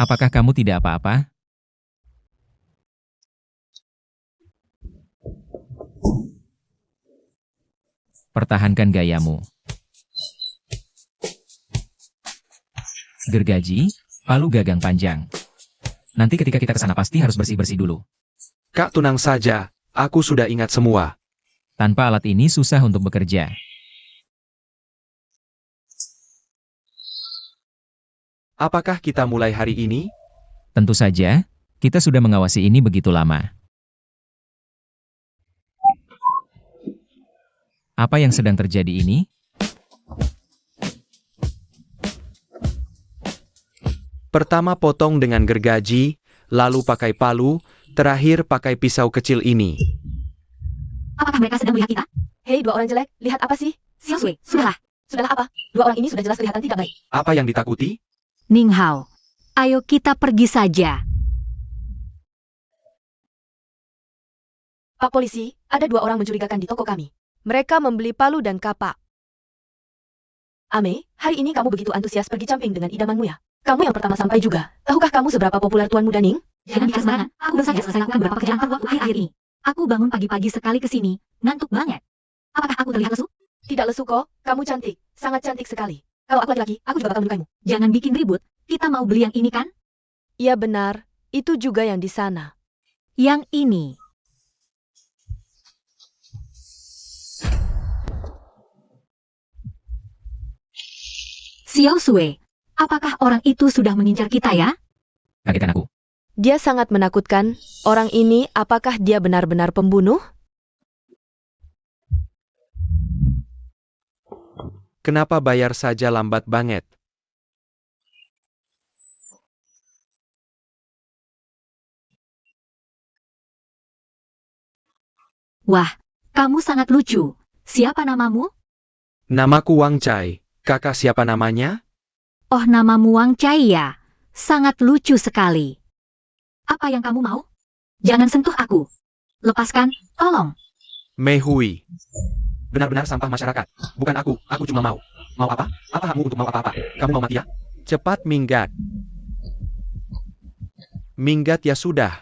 Apakah kamu tidak apa-apa? Pertahankan gayamu. Gergaji, palu gagang panjang. Nanti ketika kita ke sana pasti harus bersih-bersih dulu. Kak, tenang saja, aku sudah ingat semua. Tanpa alat ini susah untuk bekerja. Apakah kita mulai hari ini? Tentu saja, kita sudah mengawasi ini begitu lama. Apa yang sedang terjadi ini? Pertama potong dengan gergaji, lalu pakai palu, terakhir pakai pisau kecil ini. Apakah mereka sedang melihat kita? Hei, dua orang jelek, lihat apa sih? Xiaosui, sudahlah. Sudahlah apa? Dua orang ini sudah jelas kelihatan tidak baik. Apa yang ditakuti? Ning Hao, ayo kita pergi saja. Pak polisi, ada dua orang mencurigakan di toko kami. Mereka membeli palu dan kapak. Ame, hari ini kamu begitu antusias pergi camping dengan idamanmu ya? Kamu yang pertama sampai juga. Tahukah kamu seberapa populer Tuan Muda Ning? Jangan bicara sembarangan, aku baru saja selesai lakukan beberapa pekerjaan waktu akhir ini. Aku bangun pagi-pagi sekali ke sini, ngantuk banget. Apakah aku terlihat lesu? Tidak lesu kok, kamu cantik, sangat cantik sekali. Kalau aku laki-laki, aku juga bakal menyukaimu. Jangan bikin ribut, kita mau beli yang ini kan? Iya benar, itu juga yang di sana. Yang ini. Xiaosui, apakah orang itu sudah mengincar kita ya? Kagetkan aku. Dia sangat menakutkan. Orang ini, apakah dia benar-benar pembunuh? Kenapa bayar saja lambat banget? Wah, kamu sangat lucu. Siapa namamu? Namaku Wang Chai. Kakak siapa namanya? Oh, namamu Wang Chai ya. Sangat lucu sekali. Apa yang kamu mau? Jangan sentuh aku. Lepaskan, tolong. Mei Hui. Benar-benar sampah masyarakat. Bukan aku cuma mau. Mau apa? Apa hakmu untuk mau apa-apa? Kamu mau mati ya? Cepat minggat. Minggat ya sudah.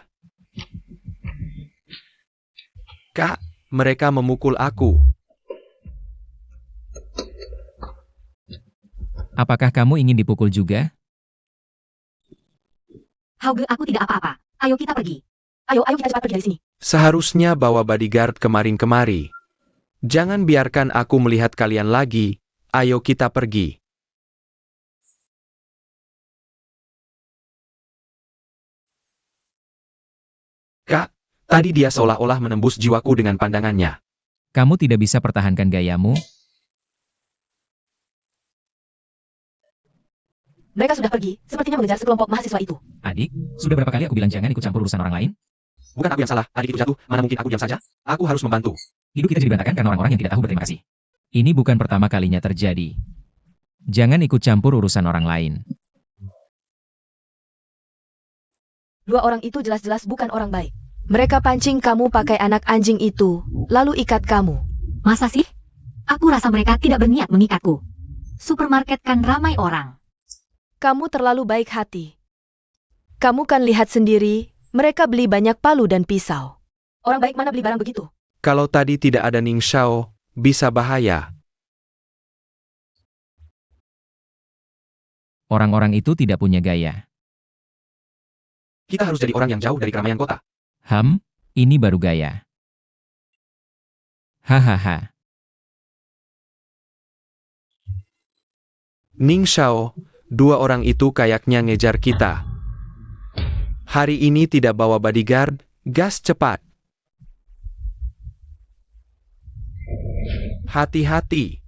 Kak, mereka memukul aku. Apakah kamu ingin dipukul juga? Hauge, aku tidak apa-apa. Ayo kita pergi. Ayo kita cepat pergi dari sini. Seharusnya bawa bodyguard kemarin-kemari. Jangan biarkan aku melihat kalian lagi. Ayo kita pergi. Kak, tadi dia seolah-olah menembus jiwaku dengan pandangannya. Kamu tidak bisa pertahankan gayamu? Mereka sudah pergi, sepertinya mengejar sekelompok mahasiswa itu. Adik, sudah berapa kali aku bilang jangan ikut campur urusan orang lain? Bukan aku yang salah, adik itu jatuh, mana mungkin aku diam saja? Aku harus membantu. Hidup kita jadi berantakan karena orang-orang yang tidak tahu berterima kasih. Ini bukan pertama kalinya terjadi. Jangan ikut campur urusan orang lain. Dua orang itu jelas-jelas bukan orang baik. Mereka pancing kamu pakai anak anjing itu, lalu ikat kamu. Masa sih? Aku rasa mereka tidak berniat mengikatku. Supermarket kan ramai orang. Kamu terlalu baik hati. Kamu kan lihat sendiri, mereka beli banyak palu dan pisau. Orang baik mana beli barang begitu? Kalau tadi tidak ada Ning Shao, bisa bahaya. Orang-orang itu tidak punya gaya. Kita harus jadi orang yang jauh dari keramaian kota. Ini baru gaya. Hahaha. Ning Shao, dua orang itu kayaknya ngejar kita. Hari ini tidak bawa bodyguard, gas cepat. Hati-hati.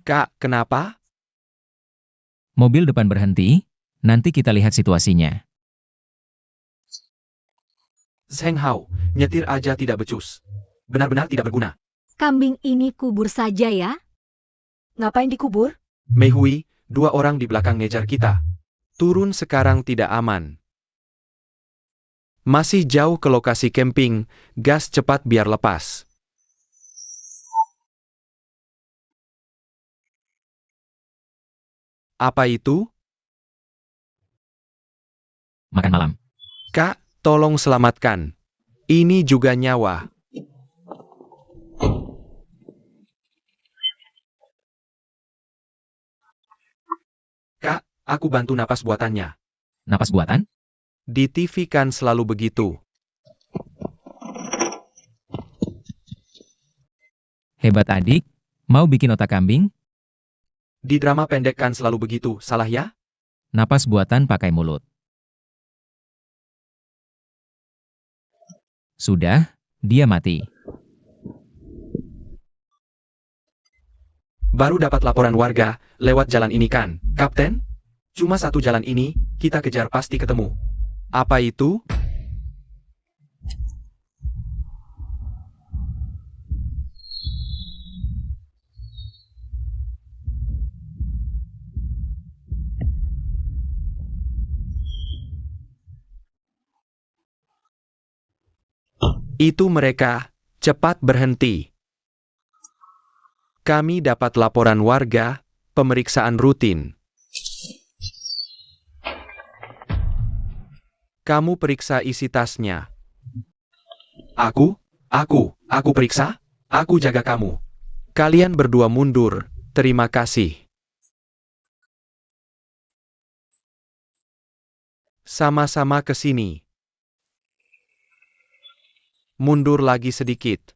Kak, kenapa? Mobil depan berhenti, nanti kita lihat situasinya. Zheng Hao, nyetir aja tidak becus. Benar-benar tidak berguna. Kambing ini kubur saja ya? Ngapain dikubur? Mei Hui, dua orang di belakang ngejar kita. Turun sekarang tidak aman. Masih jauh ke lokasi camping, gas cepat biar lepas. Apa itu? Makan malam. Kak, tolong selamatkan. Ini juga nyawa. Kak, aku bantu napas buatannya. Napas buatan? Di TV kan selalu begitu. Hebat adik. Mau bikin otak kambing? Di drama pendek kan selalu begitu, salah ya? Napas buatan pakai mulut. Sudah, dia mati. Baru dapat laporan warga, lewat jalan ini kan, Kapten? Cuma satu jalan ini, kita kejar pasti ketemu. Apa itu? Itu mereka, cepat berhenti. Kami dapat laporan warga, pemeriksaan rutin. Kamu periksa isi tasnya. Aku periksa? Aku jaga kamu. Kalian berdua mundur, terima kasih. Sama-sama ke sini. Mundur lagi sedikit.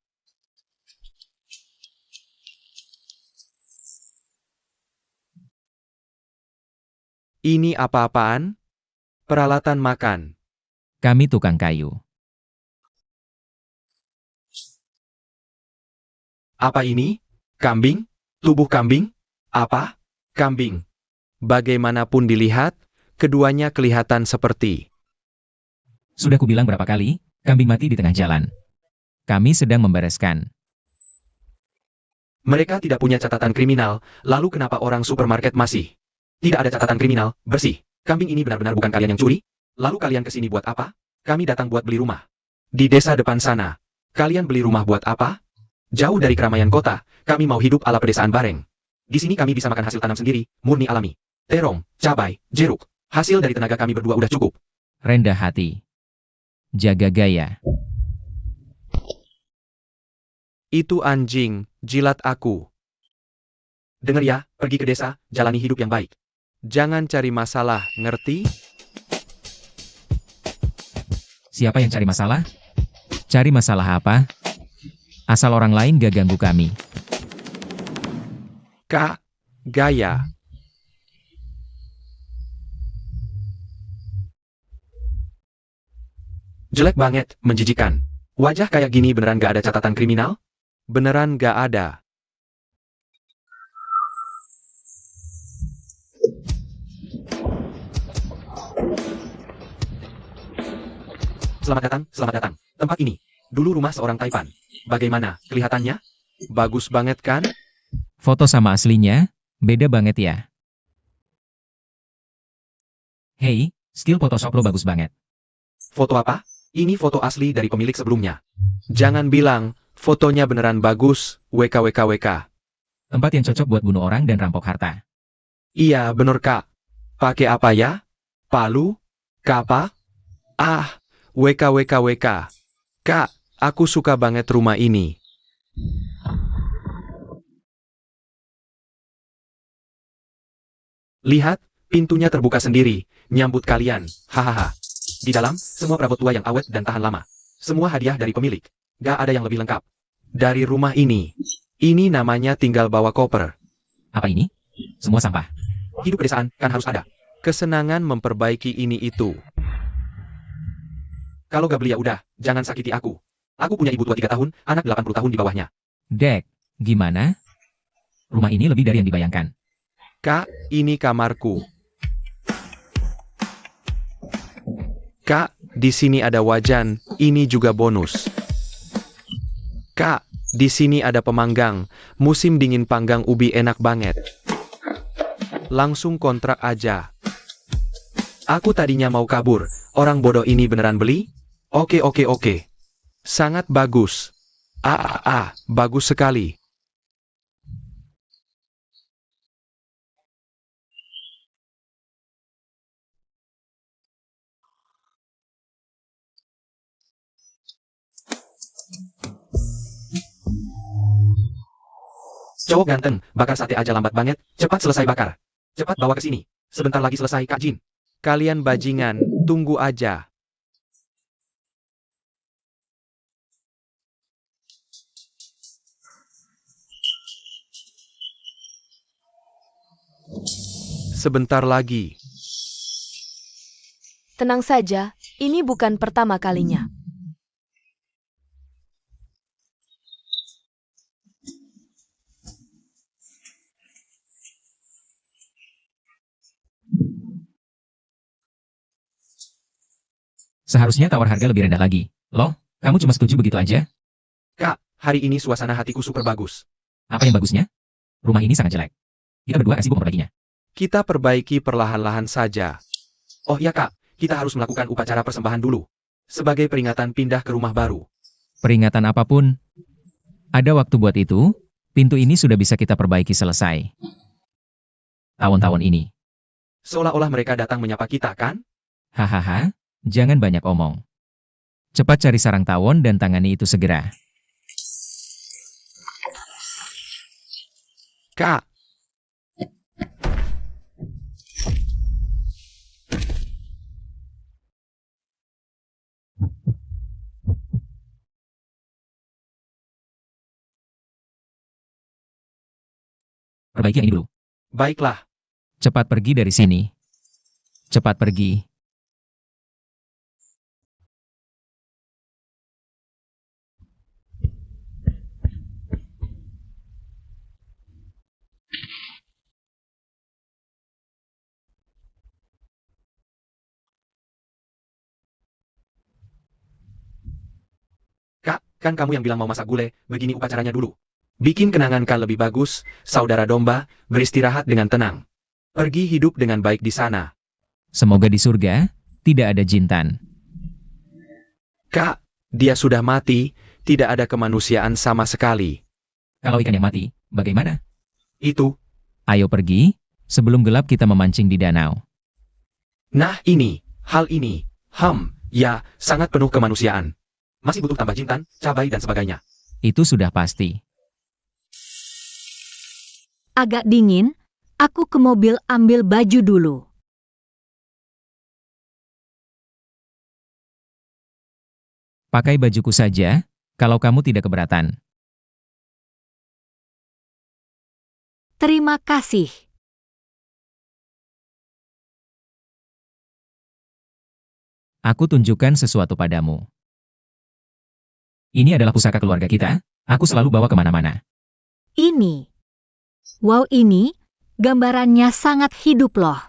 Ini apa-apaan? Peralatan makan. Kami tukang kayu. Apa ini? Kambing? Tubuh kambing? Apa? Kambing. Bagaimanapun dilihat, keduanya kelihatan seperti. Sudah kubilang berapa kali, kambing mati di tengah jalan. Kami sedang membereskan. Mereka tidak punya catatan kriminal, lalu kenapa orang supermarket masih? Tidak ada catatan kriminal, bersih. Kambing ini benar-benar bukan kalian yang curi? Lalu kalian kesini buat apa? Kami datang buat beli rumah. Di desa depan sana. Kalian beli rumah buat apa? Jauh dari keramaian kota, kami mau hidup ala pedesaan bareng. Di sini kami bisa makan hasil tanam sendiri, murni alami. Terong, cabai, jeruk. Hasil dari tenaga kami berdua udah cukup. Rendah hati. Jaga gaya. Itu anjing, jilat aku. Dengar ya, pergi ke desa, jalani hidup yang baik. Jangan cari masalah, ngerti? Siapa yang cari masalah? Cari masalah apa? Asal orang lain gak ganggu kami. Kak, gaya. Jelek banget, menjijikan. Wajah kayak gini beneran gak ada catatan kriminal? Beneran gak ada. Selamat datang. Tempat ini, dulu rumah seorang Taipan. Bagaimana, kelihatannya? Bagus banget kan? Foto sama aslinya, beda banget ya. Hei, skill Photoshop lo bagus banget. Foto apa? Ini foto asli dari pemilik sebelumnya. Jangan bilang, fotonya beneran bagus, WKWKWK. Tempat yang cocok buat bunuh orang dan rampok harta. Iya, bener kak. Pakai apa ya? Palu? Kapa? Ah, WKWKWK. Kak, aku suka banget rumah ini. Lihat, pintunya terbuka sendiri, nyambut kalian, hahaha. Di dalam, semua perabot tua yang awet dan tahan lama. Semua hadiah dari pemilik. Gak ada yang lebih lengkap. Dari rumah ini. Ini namanya tinggal bawa koper. Apa ini? Semua sampah. Hidup pedesaan, kan harus ada. Kesenangan memperbaiki ini itu. Kalau gak beli ya udah, jangan sakiti aku. Aku punya ibu tua 3 tahun, anak 80 tahun di bawahnya. Dek, gimana? Rumah ini lebih dari yang dibayangkan. Kak, ini kamarku. Kak, di sini ada wajan, ini juga bonus. Kak, di sini ada pemanggang, musim dingin panggang ubi enak banget. Langsung kontrak aja. Aku tadinya mau kabur, orang bodoh ini beneran beli? Oke. Sangat bagus. Bagus sekali. Cowok ganteng, bakar sate aja lambat banget, cepat selesai bakar. Cepat bawa ke sini. Sebentar lagi selesai, Kak Jin. Kalian bajingan, tunggu aja. Sebentar lagi. Tenang saja, ini bukan pertama kalinya. Seharusnya tawar harga lebih rendah lagi. Loh, kamu cuma setuju begitu aja? Kak, hari ini suasana hatiku super bagus. Apa yang bagusnya? Rumah ini sangat jelek. Kita berdua kasih memperbaikinya. Kita perbaiki perlahan-lahan saja. Oh ya Kak, kita harus melakukan upacara persembahan dulu. Sebagai peringatan pindah ke rumah baru. Peringatan apapun, ada waktu buat itu, pintu ini sudah bisa kita perbaiki selesai. Tahun-tahun ini. Seolah-olah mereka datang menyapa kita, kan? Hahaha, jangan banyak omong. Cepat cari sarang tawon dan tangani itu segera. Kak, Perbaiki yang ini dulu. baiklah. Cepat pergi dari sini. Cepat pergi. Kak, kan kamu yang bilang mau masak gulai, begini upacaranya dulu. Bikin kenangan Kak lebih bagus, saudara domba, beristirahat dengan tenang. Pergi hidup dengan baik di sana. Semoga di surga, tidak ada jintan. Kak, dia sudah mati, tidak ada kemanusiaan sama sekali. Kalau ikan yang mati, bagaimana? Itu, Ayo pergi, sebelum gelap kita memancing di danau. nah ini, hal ini, ya, sangat penuh kemanusiaan. Masih butuh tambah jintan, cabai dan sebagainya. Itu sudah pasti. Agak dingin, aku ke mobil ambil baju dulu. Pakai bajuku saja, kalau kamu tidak keberatan. Terima kasih. Aku tunjukkan sesuatu padamu. Ini adalah pusaka keluarga kita, aku selalu bawa kemana-mana. Ini. Wow, ini gambarannya sangat hidup loh.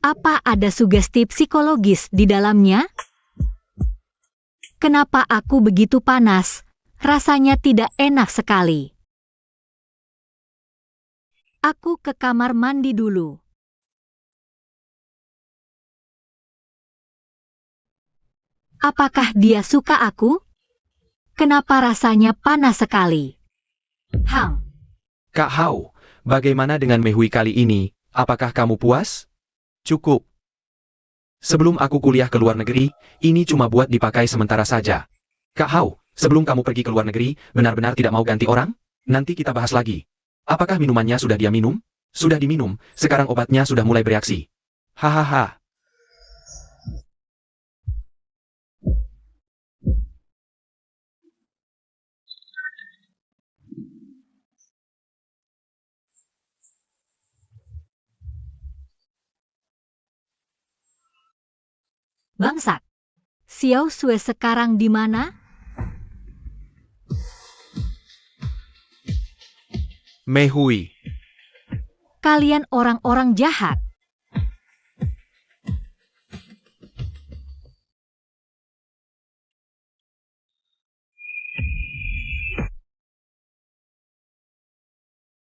Apa ada sugesti psikologis di dalamnya? Kenapa aku begitu panas? Rasanya tidak enak sekali. Aku ke kamar mandi dulu. Apakah dia suka aku? Kenapa rasanya panas sekali? Kak Hao, bagaimana dengan Mehui kali ini? Apakah kamu puas? Cukup. Sebelum aku kuliah ke luar negeri, ini cuma buat dipakai sementara saja. Kak Hao, sebelum kamu pergi ke luar negeri, benar-benar tidak mau ganti orang? Nanti kita bahas lagi. Apakah minumannya sudah dia minum? Sudah diminum, sekarang obatnya sudah mulai bereaksi. Hahaha. Bangsat. Xiao Sue sekarang di mana? Mehui. Kalian orang-orang jahat.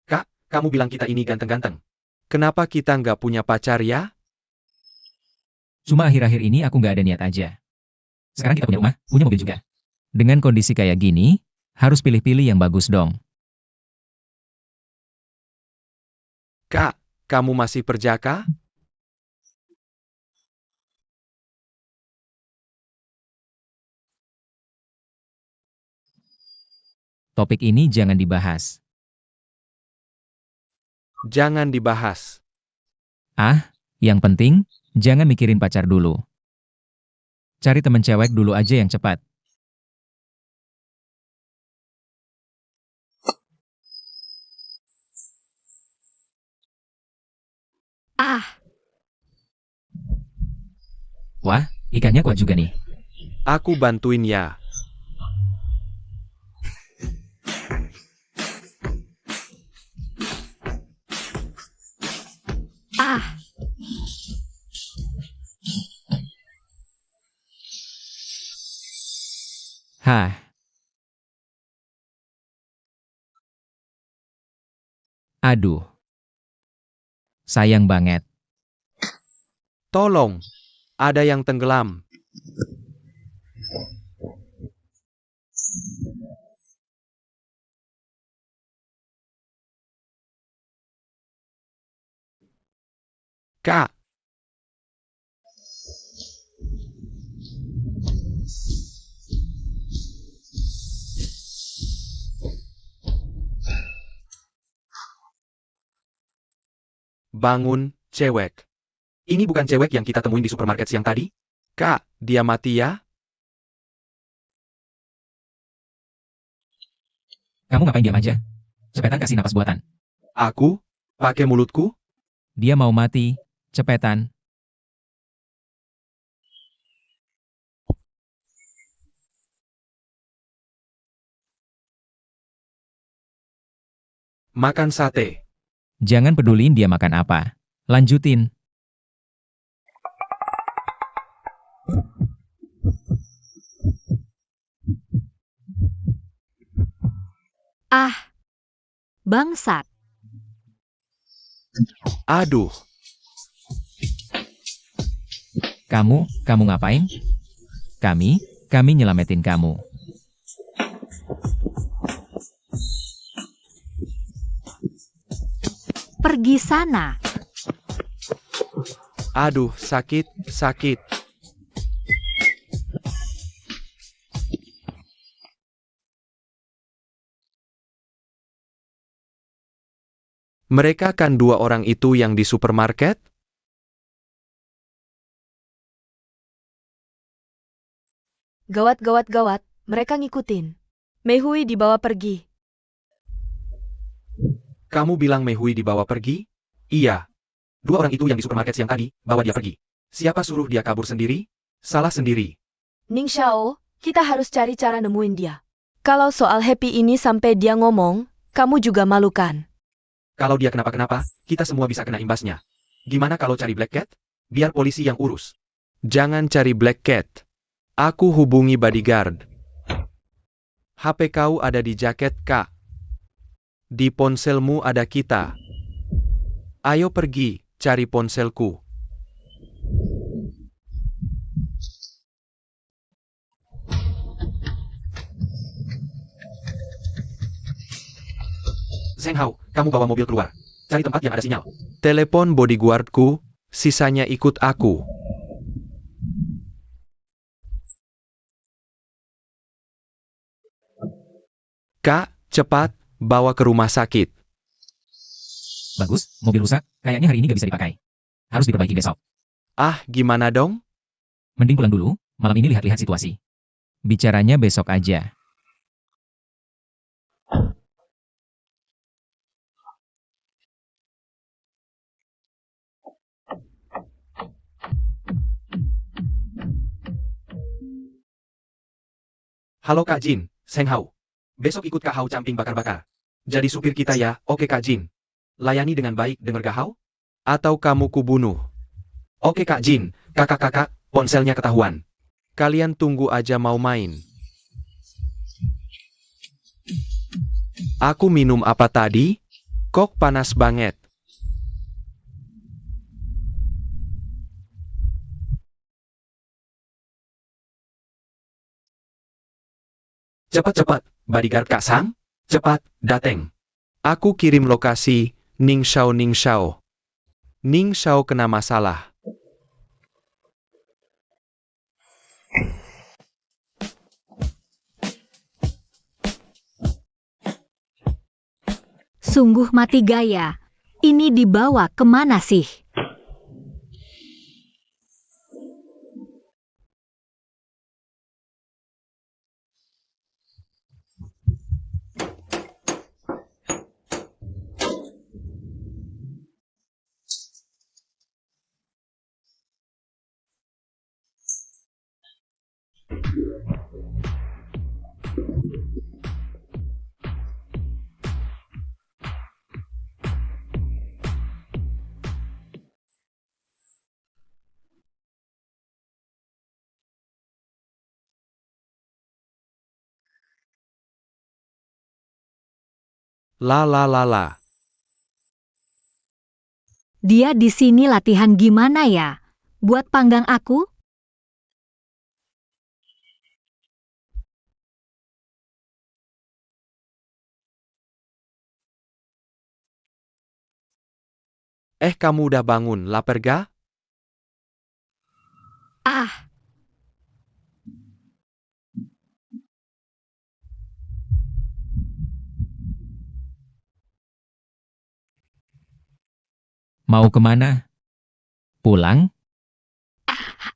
Kak, kamu bilang kita ini ganteng-ganteng. Kenapa kita nggak punya pacar ya? Cuma akhir-akhir ini aku nggak ada niat aja. Sekarang kita punya rumah, punya mobil juga. Dengan kondisi kayak gini, harus pilih-pilih yang bagus dong. Kak, kamu masih perjaka? Topik ini jangan dibahas. Jangan dibahas. Ah, yang penting, jangan mikirin pacar dulu. Cari temen cewek dulu aja yang cepat. Ah, Wah, ikannya kuat juga nih. Aku bantuin ya. ah, Hah, aduh. Sayang banget. Tolong, ada yang tenggelam. Kak, bangun, cewek. Ini bukan cewek yang kita temuin di supermarket siang tadi? Kak, dia mati ya? Kamu ngapain diam aja? Cepetan kasih napas buatan. Aku? Pakai mulutku? Dia mau mati. Cepetan. Makan sate. Jangan peduliin dia makan apa. Lanjutin. ah. Bangsat. Aduh, Kamu ngapain? Kami nyelamatin kamu. Pergi sana. aduh, sakit, sakit. Mereka kan dua orang itu yang di supermarket? Gawat, gawat, gawat, mereka ngikutin. Mehui dibawa pergi. Kamu bilang Mehui dibawa pergi? Iya. Dua orang itu yang di supermarket siang tadi, bawa dia pergi. Siapa suruh dia kabur sendiri? Salah sendiri. Ning Xiao, kita harus cari cara nemuin dia. Kalau soal Happy ini sampai dia ngomong, kamu juga malu kan? Kalau dia kenapa-kenapa, kita semua bisa kena imbasnya. Gimana kalau cari Black Cat? Biar polisi yang urus. Jangan cari Black Cat. Aku hubungi bodyguard. HP kau ada di jaket, Kak. Di ponselmu ada kita. Ayo pergi, cari ponselku. Zheng Hao, kamu bawa mobil keluar. Cari tempat yang ada sinyal. Telepon bodyguardku, sisanya ikut aku. Kak, cepat, bawa ke rumah sakit. Bagus, mobil rusak. Kayaknya hari ini gak bisa dipakai. Harus diperbaiki besok. Ah, gimana dong? Mending pulang dulu, malam ini lihat-lihat situasi. Bicaranya besok aja. Halo Kak Jin, Zheng Hao. Besok ikut Kak Hao camping bakar-bakar. Jadi supir kita ya, oke Kak Jin. Layani dengan baik, denger Kak Hao? Atau kamu kubunuh? Oke Kak Jin, kakak-kakak, ponselnya ketahuan. Kalian tunggu aja mau main. Aku minum apa tadi? Kok panas banget. Cepat-cepat, bodyguard Kak Sang. Cepat, dateng. Aku kirim lokasi, Ning Xiao Ning Xiao. Ning Xiao kena masalah. Sungguh mati gaya. Ini dibawa kemana sih? La la la la. Dia di sini latihan gimana ya? Buat panggang aku? Kamu udah bangun, lapar ga? Ah, Mau kemana? Pulang?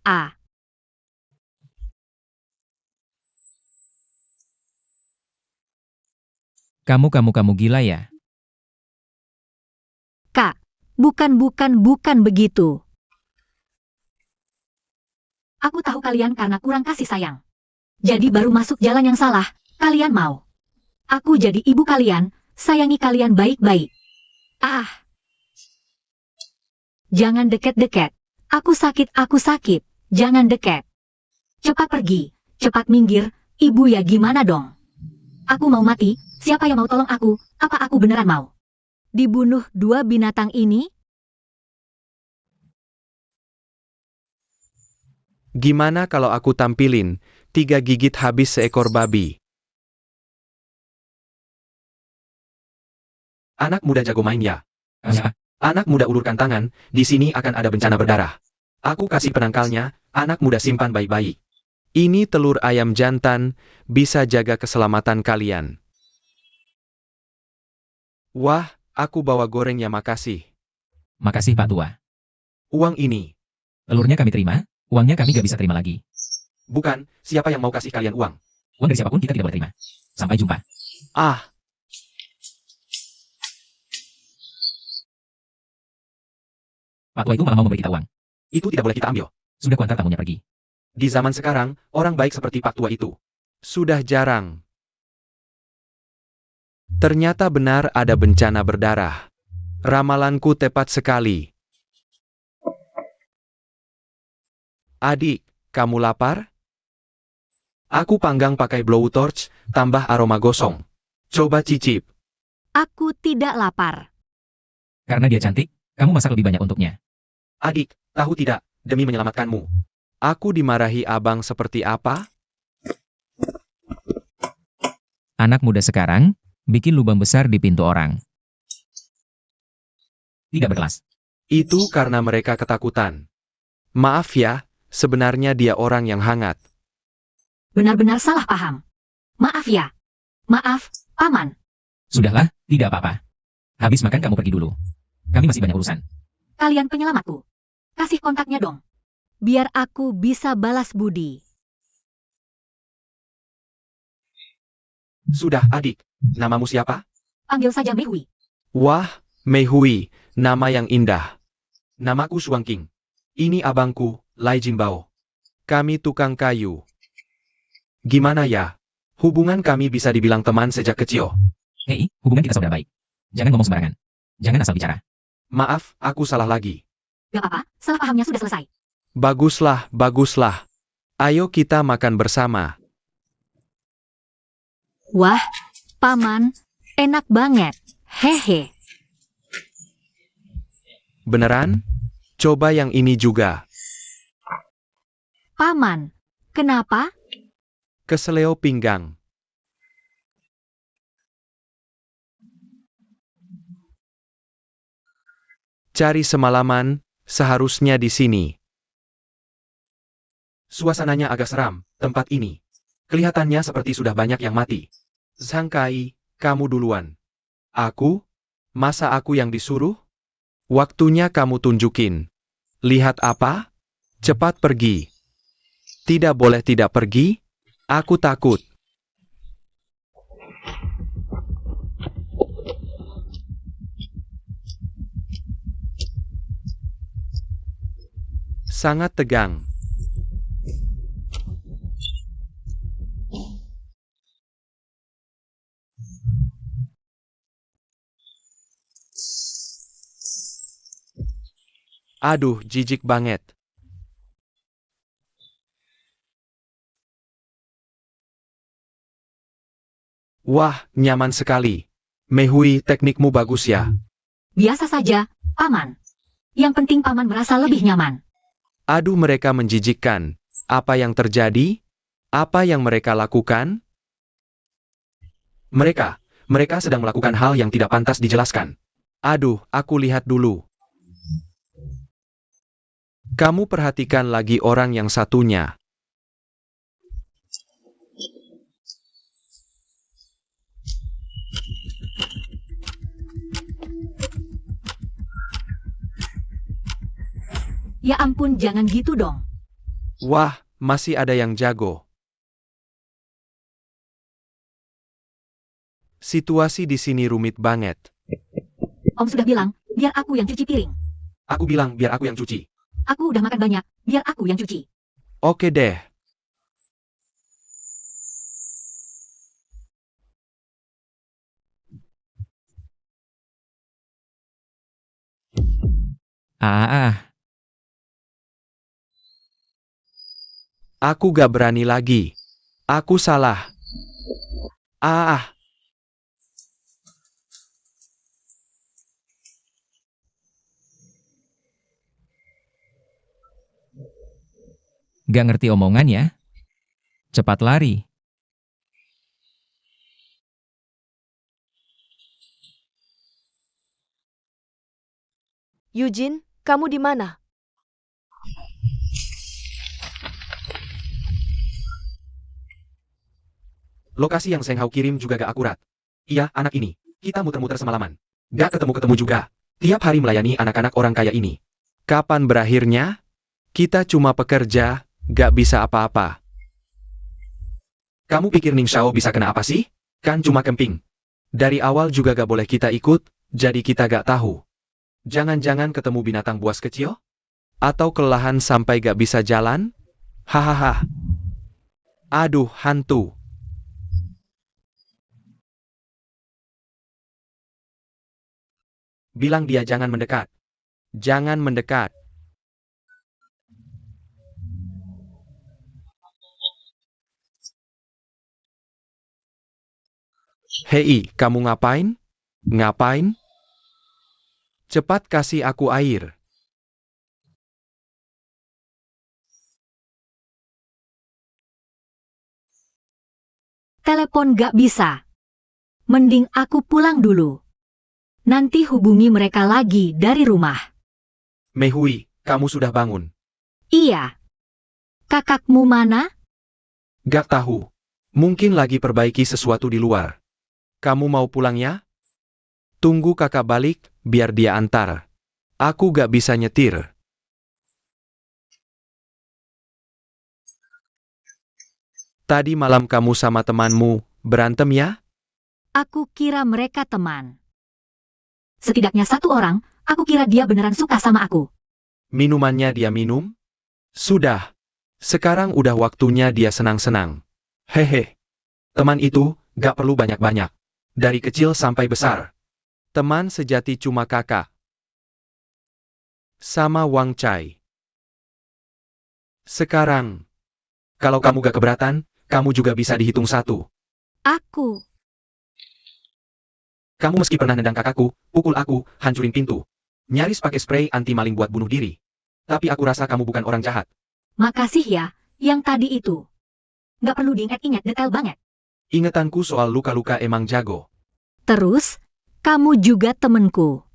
ah. Kamu gila ya? Kak, bukan begitu. Aku tahu kalian karena kurang kasih sayang. Jadi baru masuk jalan yang salah, kalian mau. Aku jadi ibu kalian, sayangi kalian baik-baik. Ah. Jangan deket-deket. Aku sakit. Jangan deket. Cepat pergi, cepat minggir, ibu ya gimana dong? Aku mau mati, siapa yang mau tolong aku? Apa aku beneran mau dibunuh dua binatang ini? Gimana kalau aku tampilin 3 gigit habis seekor babi? Anak muda jago main ya. Anak muda ulurkan tangan, di sini akan ada bencana berdarah. Aku kasih penangkalnya, anak muda simpan baik-baik. Ini telur ayam jantan, bisa jaga keselamatan kalian. Wah, aku bawa goreng ya makasih. Makasih Pak Tua. Uang ini. Telurnya kami terima, uangnya kami gak bisa terima lagi. Bukan, siapa yang mau kasih kalian uang? Uang dari siapapun kita tidak boleh terima. Sampai jumpa. Ah, Pak Tua itu malah mau memberi kita uang. itu tidak boleh kita ambil. Sudah kuantar tamunya pergi. Di zaman sekarang, orang baik seperti Pak Tua itu sudah jarang. Ternyata benar ada bencana berdarah. Ramalanku tepat sekali. Adik, kamu lapar? Aku panggang pakai blowtorch, tambah aroma gosong. Coba cicip. Aku tidak lapar. Karena dia cantik, kamu masak lebih banyak untuknya. Adik, tahu tidak, demi menyelamatkanmu. Aku dimarahi abang seperti apa? Anak muda sekarang, bikin lubang besar di pintu orang. Tidak berkelas. Itu karena mereka ketakutan. Maaf ya, sebenarnya dia orang yang hangat. Benar-benar salah paham. Maaf ya. Maaf, Paman. Sudahlah, tidak apa-apa. Habis makan kamu pergi dulu. Kami masih banyak urusan. Kalian penyelamatku. Kasih kontaknya dong. Biar aku bisa balas budi. Sudah, adik. Namamu siapa? Panggil saja Mehui. Wah, Mehui, nama yang indah. Namaku Suang King. Ini abangku, Lai Jimbao. Kami tukang kayu. Gimana ya? Hubungan kami bisa dibilang teman sejak kecil. Hei, hubungan kita saudara baik. Jangan ngomong sembarangan. Jangan asal bicara. Maaf, aku salah lagi. Gak apa-apa, salah pahamnya sudah selesai. Baguslah, baguslah. Ayo kita makan bersama. Wah, Paman, enak banget. Hehe. Beneran? Coba yang ini juga. Paman, kenapa? Keseleo pinggang. Cari semalaman, seharusnya di sini. Suasananya agak seram, tempat ini. Kelihatannya seperti sudah banyak yang mati. Zhangkai, kamu duluan. Aku? Masa aku yang disuruh? Waktunya kamu tunjukin. Lihat apa? Cepat pergi. Tidak boleh tidak pergi. Aku takut. Sangat tegang. Aduh, jijik banget. Wah, nyaman sekali. Mehui, teknikmu bagus ya. Biasa saja, Paman. Yang penting Paman merasa lebih nyaman. Aduh, mereka menjijikkan. Apa yang terjadi? Apa yang mereka lakukan? Mereka sedang melakukan hal yang tidak pantas dijelaskan. Aduh, aku lihat dulu. Kamu perhatikan lagi orang yang satunya. Ya ampun, jangan gitu dong. Wah, masih ada yang jago. Situasi di sini rumit banget. Om sudah bilang, biar aku yang cuci piring. Aku bilang biar aku yang cuci. Aku udah makan banyak, biar aku yang cuci. Oke deh. Ah, Aku gak berani lagi. Aku salah. Ah, gak ngerti omongan ya? Cepat lari. Eugene, kamu di mana? lokasi yang Seng Hao kirim juga gak akurat. Iya, anak ini. Kita muter-muter semalaman. Gak ketemu-ketemu juga. Tiap hari melayani anak-anak orang kaya ini. Kapan berakhirnya? Kita cuma pekerja, gak bisa apa-apa. Kamu pikir Ning Shao bisa kena apa sih? Kan cuma camping. Dari awal juga gak boleh kita ikut, jadi kita gak tahu. Jangan-jangan ketemu binatang buas kecil? Atau kelelahan sampai gak bisa jalan? Hahaha. Aduh, hantu. Bilang dia jangan mendekat. Jangan mendekat. Hei, kamu ngapain? Ngapain? Cepat kasih aku air. Telepon gak bisa. Mending aku pulang dulu. Nanti hubungi mereka lagi dari rumah. Mehui, kamu sudah bangun. Iya. Kakakmu mana? Gak tahu. Mungkin lagi perbaiki sesuatu di luar. Kamu mau pulang ya? Tunggu kakak balik, biar dia antar. Aku gak bisa nyetir. Tadi malam kamu sama temanmu berantem ya? Aku kira mereka teman. Setidaknya satu orang, aku kira dia beneran suka sama aku. Minumannya dia minum? Sudah. Sekarang udah waktunya dia senang-senang. Hehe. Teman itu gak perlu banyak-banyak. Dari kecil sampai besar. Teman sejati cuma kakak. Sama Wang Chai. Sekarang, kalau kamu gak keberatan, kamu juga bisa dihitung satu. Aku. Kamu meski pernah nendang kakakku, pukul aku, hancurin pintu. Nyaris pakai spray anti maling buat bunuh diri. Tapi aku rasa kamu bukan orang jahat. Makasih ya, yang tadi itu. Gak perlu diingat-ingat detail banget. Ingatanku soal luka-luka emang jago. Terus, kamu juga temenku.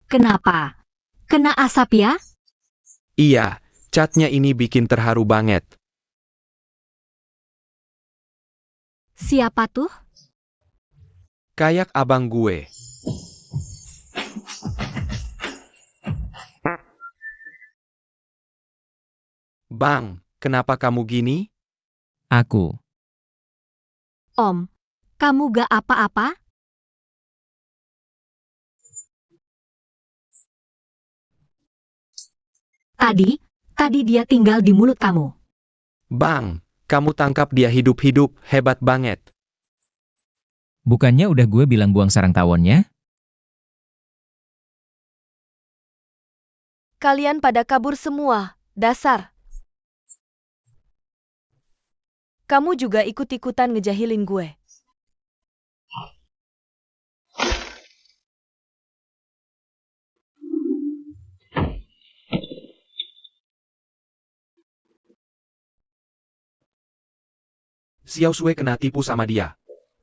Kenapa? Kena asap ya? Iya, catnya ini bikin terharu banget. Siapa tuh? Kayak abang gue. Bang, kenapa kamu gini? Aku. Om, kamu gak apa-apa? Tadi dia tinggal di mulut kamu. Bang, kamu tangkap dia hidup-hidup, hebat banget. Bukannya udah gue bilang buang sarang tawonnya? Kalian pada kabur semua, dasar. Kamu juga ikut-ikutan ngejahilin gue. Xiao Sui kena tipu sama dia.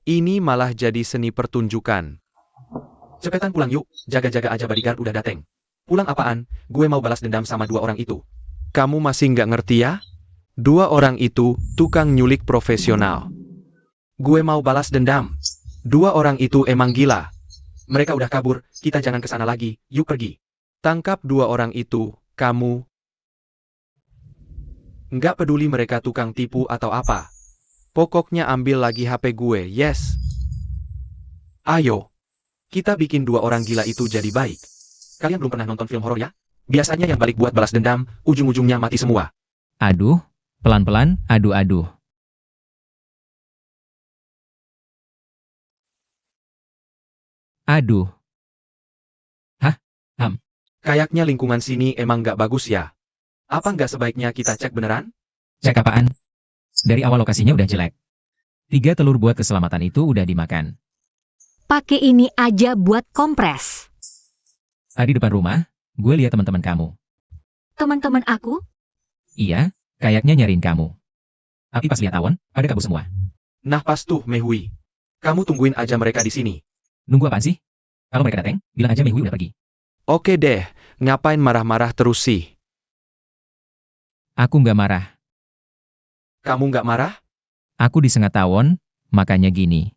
Ini malah jadi seni pertunjukan. Cepetan pulang yuk, jaga-jaga aja bodyguard udah dateng. Pulang apaan? Gue mau balas dendam sama dua orang itu. Kamu masih nggak ngerti ya? Dua orang itu tukang nyulik profesional. Gue mau balas dendam. Dua orang itu emang gila. Mereka udah kabur, kita jangan kesana lagi, yuk pergi. Tangkap dua orang itu, kamu. Nggak peduli mereka tukang tipu atau apa. Pokoknya ambil lagi HP gue, yes. Ayo. Kita bikin dua orang gila itu jadi baik. Kalian belum pernah nonton film horor ya? Biasanya yang balik buat balas dendam, ujung-ujungnya mati semua. Aduh, pelan-pelan, aduh-aduh. Aduh. Kayaknya lingkungan sini emang nggak bagus ya. Apa nggak sebaiknya kita cek beneran? Cek apaan? Dari awal lokasinya udah jelek. 3 telur buat keselamatan itu udah dimakan. Pakai ini aja buat kompres. Tadi depan rumah, gue lihat teman-teman kamu. Teman-teman aku, Iya, kayaknya nyariin kamu. Tapi pas lihat tawon, pada kabur semua. Nah pas tuh, Mehui. Kamu tungguin aja mereka di sini. Nunggu apaan sih? Kalau mereka dateng, bilang aja Mehui udah pergi. Oke deh, ngapain marah-marah terus sih? Aku nggak marah. Kamu nggak marah? Aku disengat tawon, makanya gini.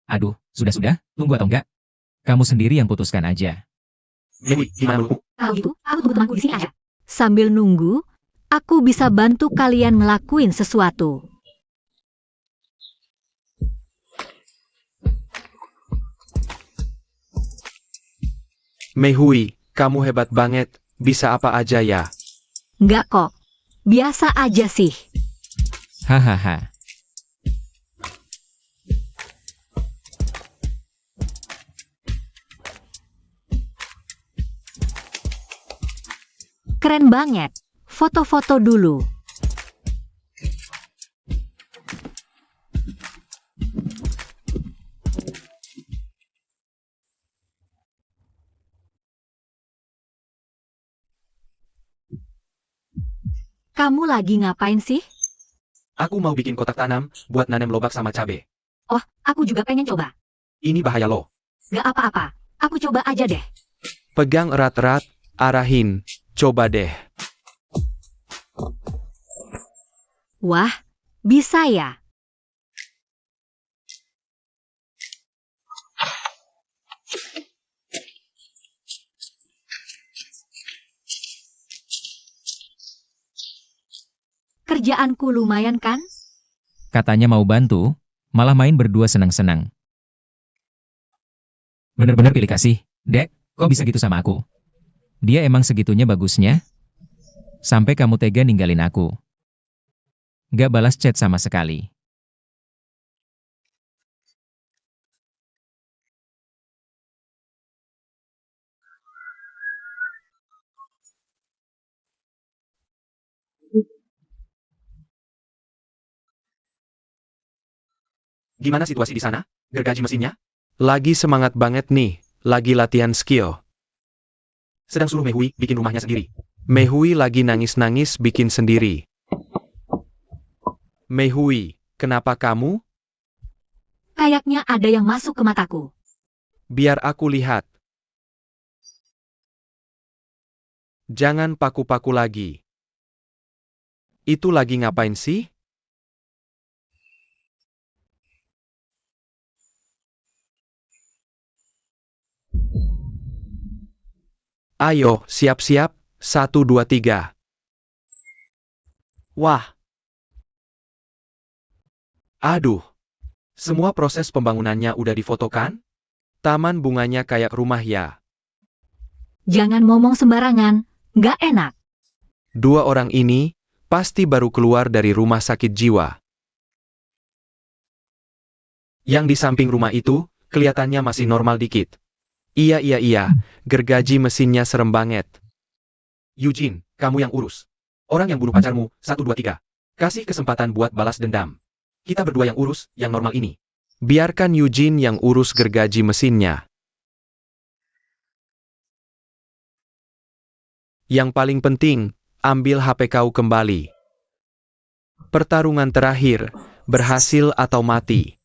Aduh, sudah-sudah, tunggu atau enggak? Kamu sendiri yang putuskan aja. Mehui, gimana menurutmu? kalau gitu, aku tunggu temanku di sini aja. Sambil nunggu, aku bisa bantu kalian ngelakuin sesuatu. Mehui, kamu hebat banget, bisa apa aja ya? Nggak kok. Biasa aja sih. Hahaha. Keren banget. Foto-foto dulu. Kamu lagi ngapain sih? Aku mau bikin kotak tanam, buat nanem lobak sama cabe. Oh, aku juga pengen coba. Ini bahaya loh. Gak apa-apa. Aku coba aja deh. Pegang erat-erat, arahin, coba deh. Wah, bisa ya? Kerjaanku lumayan kan? Katanya mau bantu, malah main berdua senang-senang. Bener-bener pilih kasih. Dek, kok bisa gitu sama aku? Dia emang segitunya bagusnya? Sampai kamu tega ninggalin aku. Gak balas chat sama sekali. Gimana situasi di sana? Gergaji mesinnya? Lagi semangat banget nih, lagi latihan skill. Sedang suruh Mehui bikin rumahnya sendiri. Mehui lagi nangis-nangis bikin sendiri. Mehui, kenapa kamu? Kayaknya ada yang masuk ke mataku. Biar aku lihat. Jangan paku-paku lagi. Itu lagi ngapain sih? Ayo, siap-siap, 1, 2, 3. Wah! Aduh! Semua proses pembangunannya udah difotokan? Taman bunganya kayak rumah ya. Jangan ngomong sembarangan, nggak enak. Dua orang ini pasti baru keluar dari rumah sakit jiwa. Yang di samping rumah itu, kelihatannya masih normal dikit. Iya, gergaji mesinnya serem banget. Eugene, kamu yang urus. Orang yang bunuh pacarmu, 1, 2, 3. Kasih kesempatan buat balas dendam. Kita berdua yang urus, yang normal ini. Biarkan Eugene yang urus gergaji mesinnya. Yang paling penting, ambil HP kau kembali. Pertarungan terakhir, berhasil atau mati.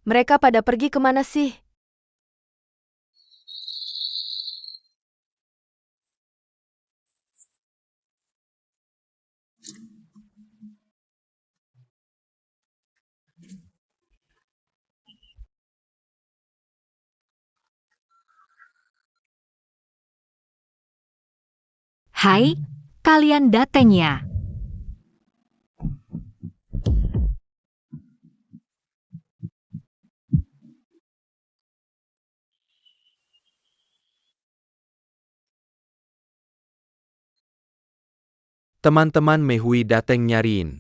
Mereka pada pergi kemana sih? Hai, kalian dateng ya. Teman-teman Mehui dateng nyariin.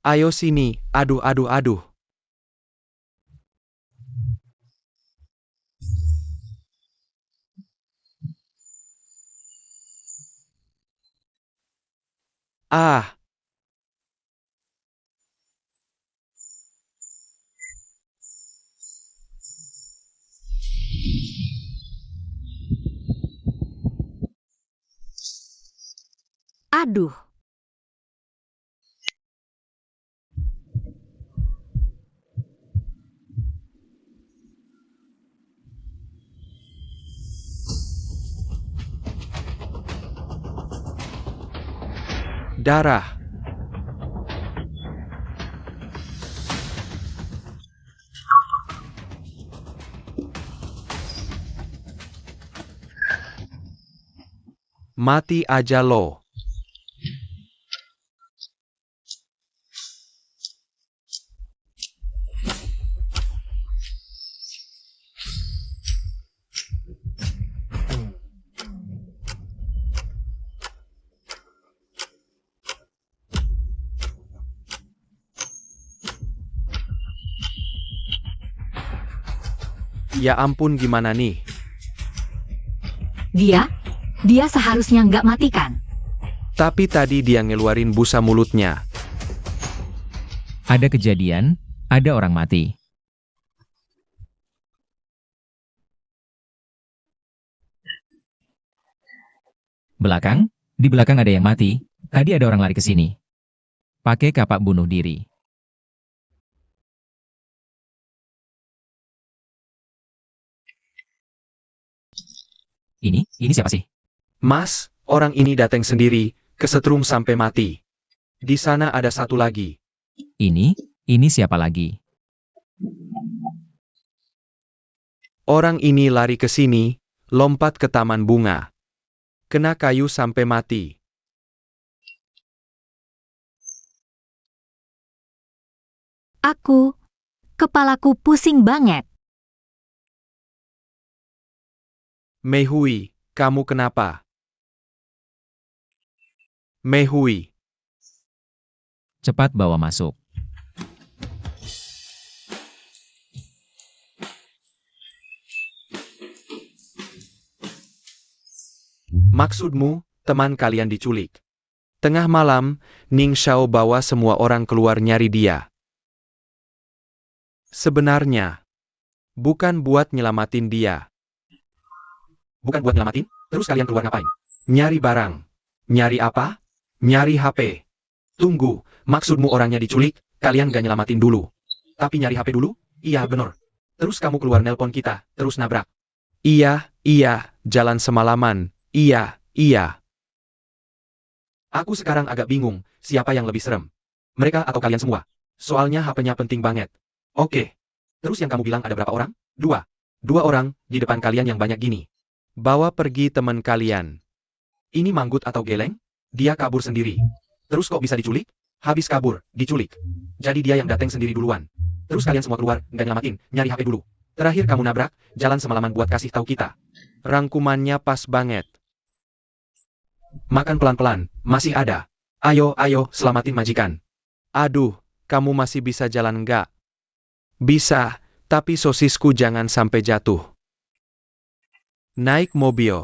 Ayo sini, aduh. Ah, Aduh, darah. Mati aja lo. Ya ampun, gimana nih? dia seharusnya nggak mati kan? Tapi tadi dia ngeluarin busa mulutnya. Ada kejadian, ada orang mati. Belakang, di belakang ada yang mati. Tadi ada orang lari ke sini. Pakai kapak bunuh diri. Ini siapa sih? Mas, orang ini datang sendiri, kesetrum sampai mati. Di sana ada satu lagi. Ini siapa lagi? Orang ini lari ke sini, lompat ke taman bunga. Kena kayu sampai mati. Kepalaku pusing banget. Mehui, kamu kenapa? Mehui, Cepat bawa masuk. Maksudmu, teman kalian diculik. Tengah malam, Ning Xiao bawa semua orang keluar nyari dia. Sebenarnya, bukan buat nyelamatin dia. Bukan buat nyelamatin? Terus kalian keluar ngapain? Nyari barang. Nyari apa? Nyari HP. Tunggu, maksudmu orangnya diculik, kalian gak nyelamatin dulu. Tapi nyari HP dulu? Iya bener. Terus kamu keluar nelpon kita, terus nabrak. Iya, jalan semalaman. Iya. Aku sekarang agak bingung, siapa yang lebih serem? Mereka atau kalian semua? Soalnya HP-nya penting banget. Oke. Terus yang kamu bilang ada berapa orang? 2. 2 orang, di depan kalian yang banyak gini. Bawa pergi teman kalian. Ini Manggut atau Geleng? Dia kabur sendiri. Terus kok bisa diculik? Habis kabur, diculik. Jadi dia yang datang sendiri duluan. Terus kalian semua keluar, nggak nyelamatin, nyari HP dulu. Terakhir kamu nabrak, jalan semalaman buat kasih tahu kita. Rangkumannya pas banget. Makan pelan-pelan, masih ada. Ayo, selamatin majikan. Aduh, kamu masih bisa jalan nggak? Bisa, tapi sosisku jangan sampai jatuh. Naik mobil.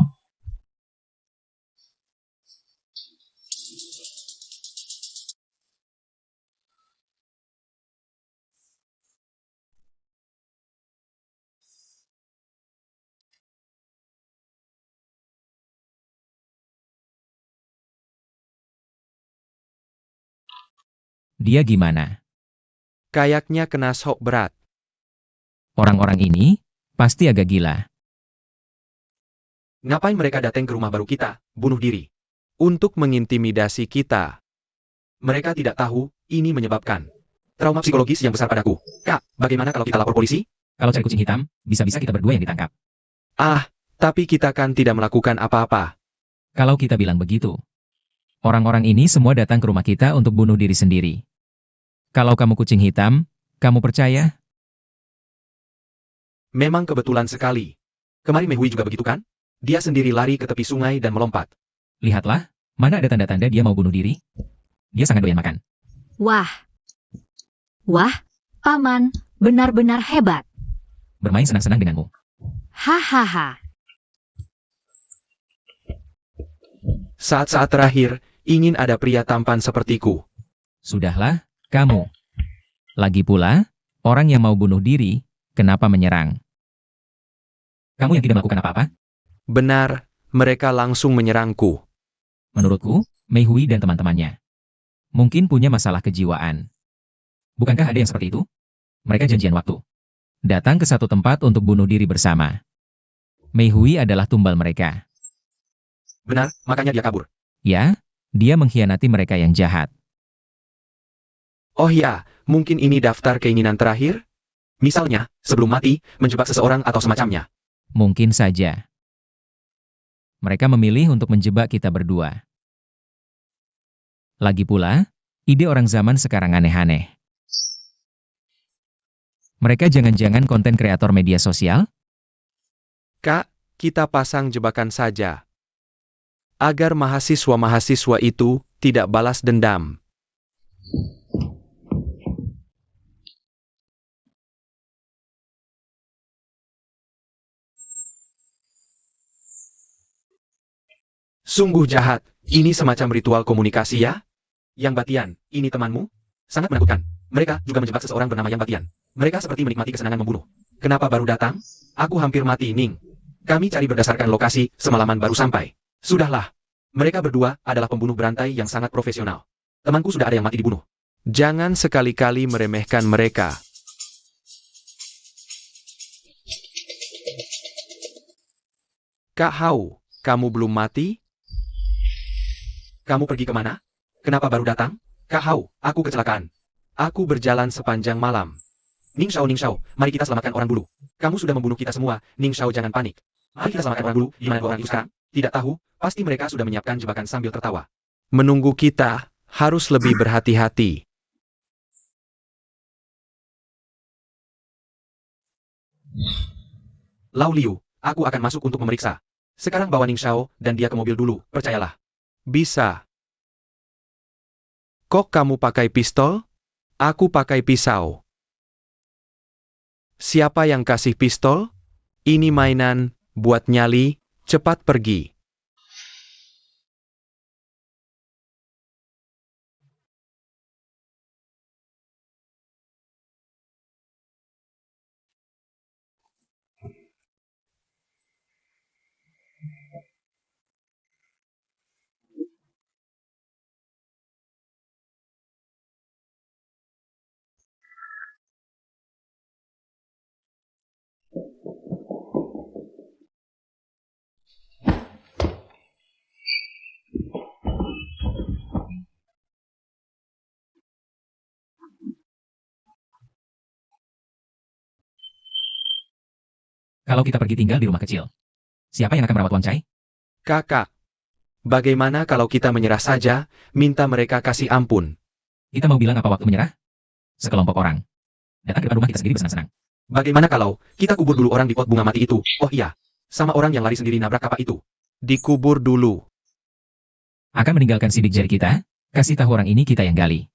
Dia gimana? Kayaknya kena shock berat. Orang-orang ini pasti agak gila. Ngapain mereka datang ke rumah baru kita, bunuh diri? Untuk mengintimidasi kita. Mereka tidak tahu, ini menyebabkan trauma psikologis yang besar padaku. Kak, bagaimana kalau kita lapor polisi? Kalau cari kucing hitam, bisa-bisa kita berdua yang ditangkap. Tapi kita kan tidak melakukan apa-apa. Kalau kita bilang begitu. Orang-orang ini semua datang ke rumah kita untuk bunuh diri sendiri. Kalau kamu kucing hitam, kamu percaya? Memang kebetulan sekali. Kemarin Mehui juga begitu kan? Dia sendiri lari ke tepi sungai dan melompat. Lihatlah, mana ada tanda-tanda dia mau bunuh diri? Dia sangat doyan makan. Wah, Paman, benar-benar hebat. Bermain senang-senang denganmu. Hahaha. Saat-saat terakhir, ingin ada pria tampan sepertiku. Sudahlah, kamu. Lagi pula, orang yang mau bunuh diri, kenapa menyerang? Kamu yang tidak melakukan apa-apa? Benar, mereka langsung menyerangku. Menurutku, Mei Hui dan teman-temannya mungkin punya masalah kejiwaan. Bukankah ada yang seperti itu? Mereka janjian waktu. Datang ke satu tempat untuk bunuh diri bersama. Mei Hui adalah tumbal mereka. Benar, makanya dia kabur. Ya, dia mengkhianati mereka yang jahat. Oh ya, mungkin ini daftar keinginan terakhir? Misalnya, sebelum mati, menjebak seseorang atau semacamnya. Mungkin saja. Mereka memilih untuk menjebak kita berdua. Lagi pula, ide orang zaman sekarang aneh-aneh. Mereka jangan-jangan konten kreator media sosial? Kak, kita pasang jebakan saja. Agar mahasiswa-mahasiswa itu tidak balas dendam. Sungguh jahat, ini semacam ritual komunikasi ya? Yang Batian, ini temanmu? Sangat menakutkan. Mereka juga menjebak seseorang bernama Yang Batian. Mereka seperti menikmati kesenangan membunuh. Kenapa baru datang? Aku hampir mati, Ning. Kami cari berdasarkan lokasi, semalaman baru sampai. Sudahlah. Mereka berdua adalah pembunuh berantai yang sangat profesional. Temanku sudah ada yang mati dibunuh. Jangan sekali-kali meremehkan mereka. Kak Hao, kamu belum mati? Kamu pergi kemana? Kenapa baru datang? Kak Hao, aku kecelakaan. Aku berjalan sepanjang malam. Ning Xiao, mari kita selamatkan orang dulu. Kamu sudah membunuh kita semua, Ning Xiao jangan panik. Mari kita selamatkan orang dulu, di mana orang itu sekarang? Tidak tahu, pasti mereka sudah menyiapkan jebakan sambil tertawa. Menunggu kita, harus lebih berhati-hati. Lau Liu, aku akan masuk untuk memeriksa. Sekarang bawa Ning Xiao dan dia ke mobil dulu, percayalah. Bisa. Kok kamu pakai pistol? Aku pakai pisau. Siapa yang kasih pistol? Ini mainan, buat nyali, cepat pergi. Kalau kita pergi tinggal di rumah kecil, siapa yang akan merawat Wang Cai? Kakak, bagaimana kalau kita menyerah saja, minta mereka kasih ampun? Kita mau bilang apa waktu menyerah? Sekelompok orang datang ke depan rumah kita sendiri bersenang-senang. Bagaimana kalau kita kubur dulu orang di pot bunga mati itu? Oh iya, sama orang yang lari sendiri nabrak kapak itu. Dikubur dulu. Akan meninggalkan sidik jari kita? Kasih tahu orang ini kita yang gali.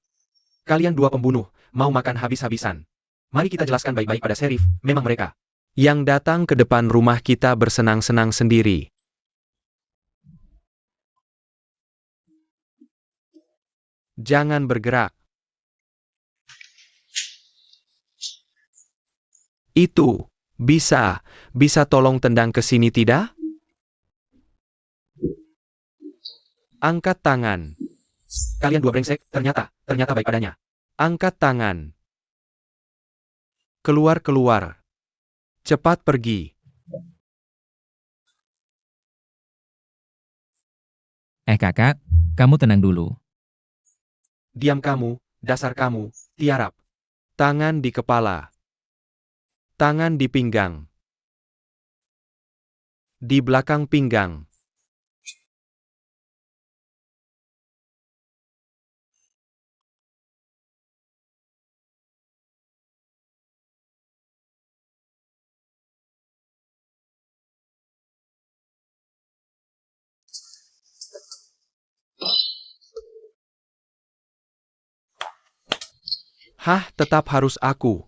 Kalian dua pembunuh, mau makan habis-habisan. Mari kita jelaskan baik-baik pada Sheriff, memang mereka yang datang ke depan rumah kita bersenang-senang sendiri. Jangan bergerak. Itu, bisa tolong tendang ke sini tidak? Angkat tangan. Kalian dua brengsek, ternyata baik padanya. Angkat tangan. Keluar. Cepat pergi. Kakak, kamu tenang dulu. Diam kamu, dasar kamu, tiarap. Tangan di kepala. Tangan di pinggang. Di belakang pinggang. Hah, tetap harus aku.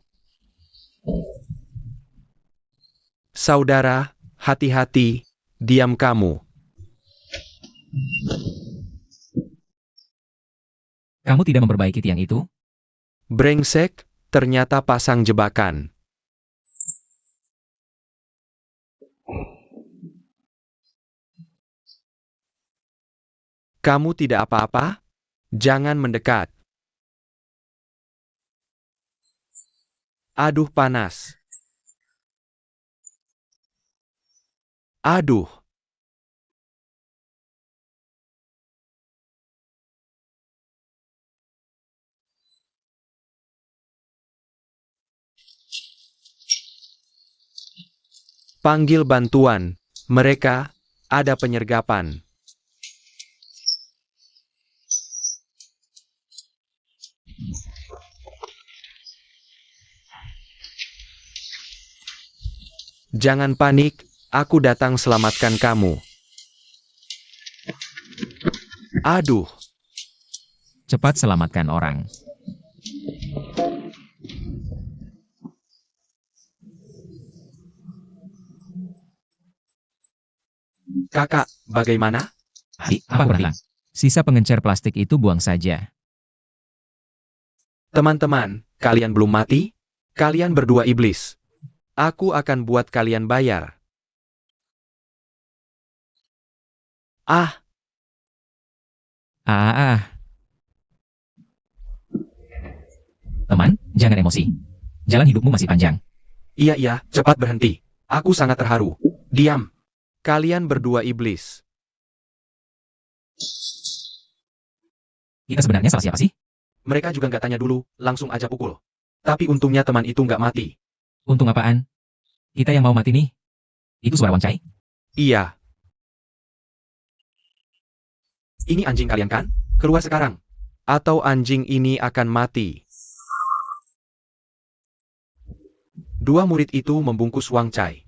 Saudara, hati-hati, diam kamu. Kamu tidak memperbaiki tiang itu? Brengsek, ternyata pasang jebakan. Kamu tidak apa-apa? Jangan mendekat. Aduh panas. Aduh. Panggil bantuan. Mereka ada penyergapan. Jangan panik, aku datang selamatkan kamu. Aduh. Cepat selamatkan orang. Kakak, bagaimana? Apa kurang hilang? Sisa pengencer plastik itu buang saja. Teman-teman, kalian belum mati? Kalian berdua iblis. Aku akan buat kalian bayar. Ah, Teman, jangan emosi. Jalan hidupmu masih panjang. iya, cepat berhenti. Aku sangat terharu. Diam. Kalian berdua iblis. Kita sebenarnya salah siapa sih? Mereka juga nggak tanya dulu, langsung aja pukul. Tapi untungnya teman itu nggak mati. Untung apaan? Kita yang mau mati nih. Itu suara Wang Cai? Iya. Ini anjing kalian kan? Keluar sekarang. Atau anjing ini akan mati. Dua murid itu membungkus Wang Cai.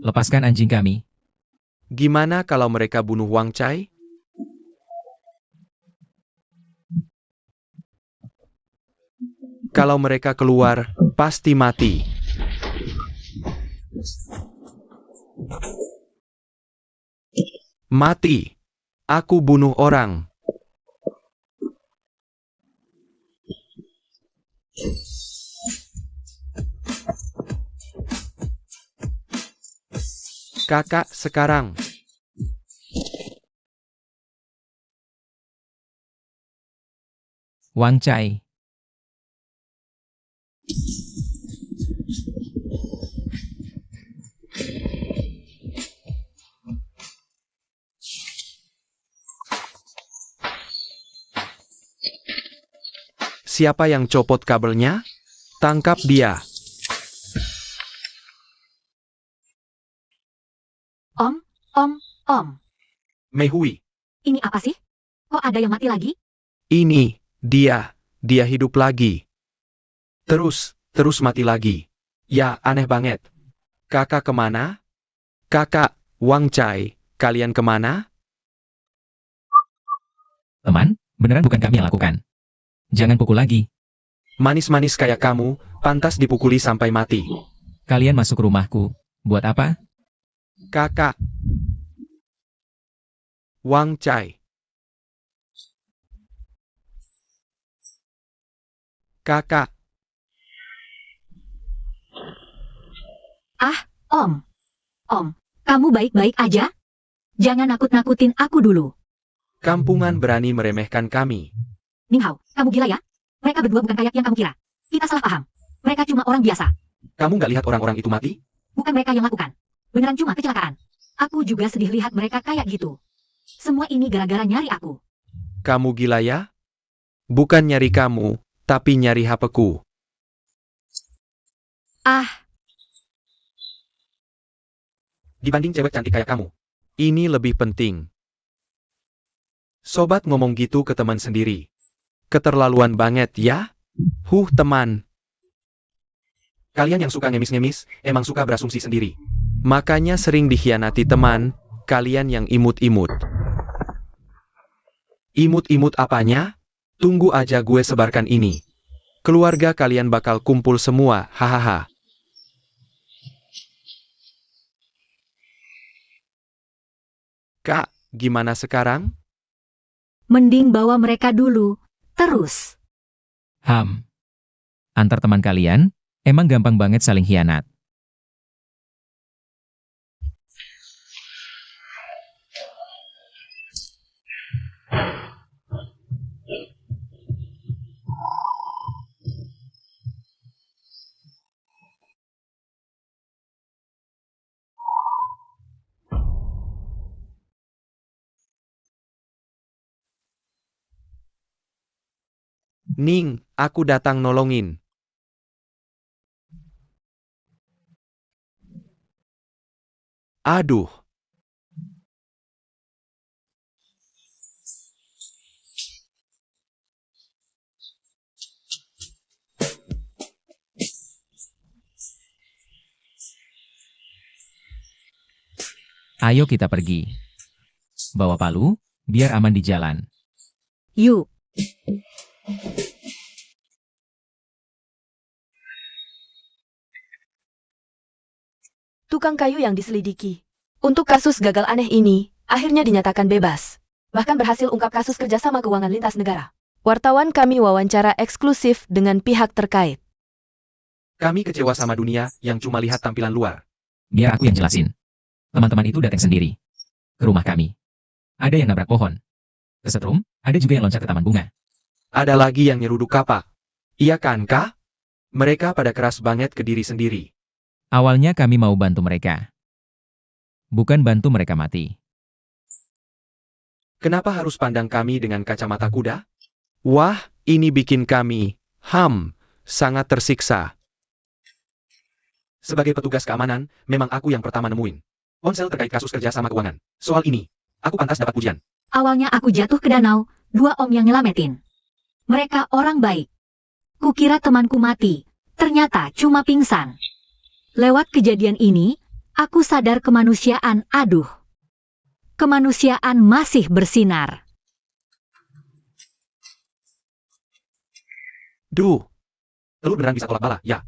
Lepaskan anjing kami. Gimana kalau mereka bunuh Wang Cai? Kalau mereka keluar, pasti mati. Mati. Aku bunuh orang. Kakak sekarang. Wang Cai. Siapa yang copot kabelnya? Tangkap dia. Om, Mei Hui, ini apa sih? Kok ada yang mati lagi? ini, dia hidup lagi. Terus mati lagi. Ya, aneh banget. Kakak kemana? Kakak, Wang Chai, kalian kemana? Teman, beneran bukan kami yang lakukan. Jangan pukul lagi. Manis-manis kayak kamu, pantas dipukuli sampai mati. Kalian masuk rumahku. Buat apa? Kakak. Wang Chai. Kakak. Om, kamu baik-baik aja? Jangan nakut-nakutin aku dulu. Kampungan berani meremehkan kami. Ning Hao, kamu gila ya? Mereka berdua bukan kayak yang kamu kira. Kita salah paham. Mereka cuma orang biasa. Kamu nggak lihat orang-orang itu mati? Bukan mereka yang lakukan. Beneran cuma kecelakaan. Aku juga sedih lihat mereka kayak gitu. Semua ini gara-gara nyari aku. Kamu gila ya? Bukan nyari kamu, tapi nyari HP-ku. Ah, Dibanding cewek cantik kayak kamu. Ini lebih penting. Sobat ngomong gitu ke teman sendiri. Keterlaluan banget ya? Teman. Kalian yang suka ngemis-ngemis, emang suka berasumsi sendiri. Makanya sering dikhianati teman, kalian yang imut-imut. Imut-imut apanya? Tunggu aja gue sebarkan ini. Keluarga kalian bakal kumpul semua, hahaha. Kak, gimana sekarang? mending bawa mereka dulu. Terus. Antar teman kalian, emang gampang banget saling khianat. Ning, aku datang nolongin. Aduh. Ayo kita pergi. Bawa palu, biar aman di jalan. Yuk. Tukang kayu yang diselidiki. Untuk kasus gagal aneh ini, akhirnya dinyatakan bebas. Bahkan berhasil ungkap kasus kerjasama keuangan lintas negara. Wartawan kami wawancara eksklusif dengan pihak terkait. Kami kecewa sama dunia yang cuma lihat tampilan luar. Biar aku yang jelasin. Teman-teman itu datang sendiri. Ke rumah kami. Ada yang nabrak pohon. Kesetrum, ada juga yang loncat ke taman bunga. Ada lagi yang nyeruduk kapak. Iya kan, Kak? Mereka pada keras banget ke diri sendiri. Awalnya kami mau bantu mereka. Bukan bantu mereka mati. Kenapa harus pandang kami dengan kacamata kuda? Wah, ini bikin kami, sangat tersiksa. Sebagai petugas keamanan, memang aku yang pertama nemuin ponsel terkait kasus kerja sama keuangan. Soal ini, aku pantas dapat pujian. Awalnya aku jatuh ke danau, 2 om yang nyelamatin. Mereka orang baik. Kukira temanku mati, ternyata cuma pingsan. Lewat kejadian ini, aku sadar kemanusiaan, kemanusiaan masih bersinar. Duh, telur beneran bisa tolak bala, ya.